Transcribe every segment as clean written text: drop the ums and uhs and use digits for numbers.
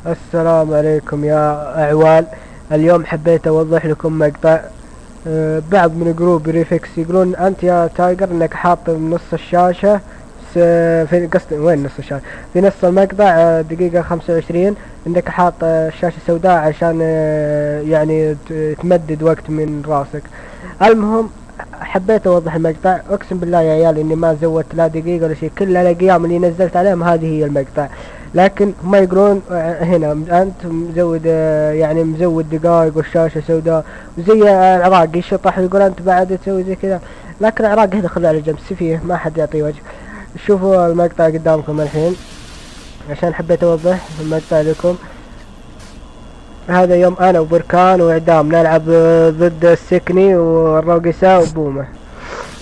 السلام عليكم يا أعوال. اليوم حبيت أوضح لكم مقطع. بعض من جروب ريفكس يقولون أنت يا تايجر إنك حاط نص الشاشة في قصد وين نص الشاشة في نص المقطع، دقيقة 25 إنك حاط الشاشة سوداء عشان يعني تمدد وقت من راسك. المهم حبيت اوضح المقطع. اقسم بالله يا عيال اني ما زودت لا دقيقة ولا شيء، كل الاقيام اللي نزلت عليهم هذه هي المقطع. لكن هم يقولون هنا انت مزود، يعني مزود دقائق والشاشة سوداء وزي العراق يشطح ويقول انت بعد تسوي زي كذا. لكن العراق هذا خلوه على جنب، سفيه ما حد يعطيه وجه. شوفوا المقطع قدامكم الحين عشان حبيت اوضح المقطع لكم. هذا يوم انا وبركان واعدام نلعب ضد السكني والروقسة وبومه.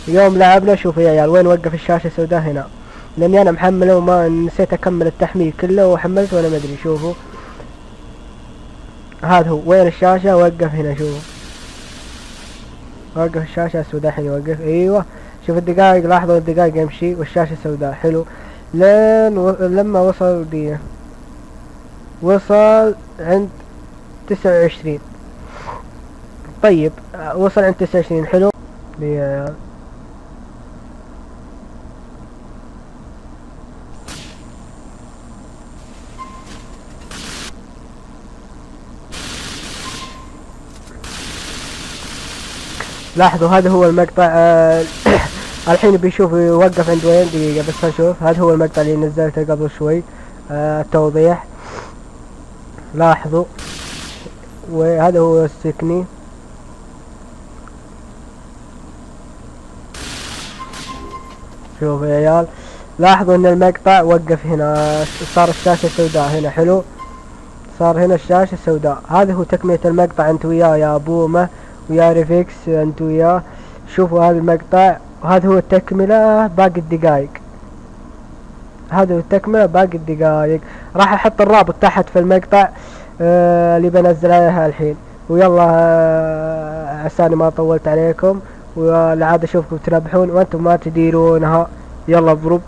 يوم لعبنا شوفوا يا عيال وين وقف الشاشة سوداء هنا، لاني انا محمله وما نسيت اكمل التحميل كله وحملته وانا مدري. شوفوا هذا هو وين الشاشة وقف هنا. شوفوا وقف الشاشة السوداء الحين يوقف. ايوه شوف الدقائق، لاحظوا الدقائق يمشي والشاشة سوداء. حلو لين لما وصل دي وصل عند 29. طيب وصل عند 29. حلو دي لاحظوا هذا هو المقطع. الحين بيشوف يوقف عند وين. دقيقة بس نشوف. هذا هو المقطع اللي نزلته قبل شوي. التوضيح لاحظوا، وهذا هو السكني. شوفوا يا عيال لاحظوا ان المقطع وقف هنا، صار الشاشة سوداء هنا. حلو صار هنا الشاشة سوداء. هذا هو تكملة المقطع انت وياه يا بومة ويا ريفيكس انت وياه. شوفوا هذا المقطع وهذا هو التكملة باقي الدقائق. هذا هو التكملة باقي الدقائق. راح احط الرابط تحت في المقطع اللي بنزل عليها الحين. ويلا عساني ما طولت عليكم، والعادة اشوفكم تربحون وانتم ما تديرونها. يلا بروب.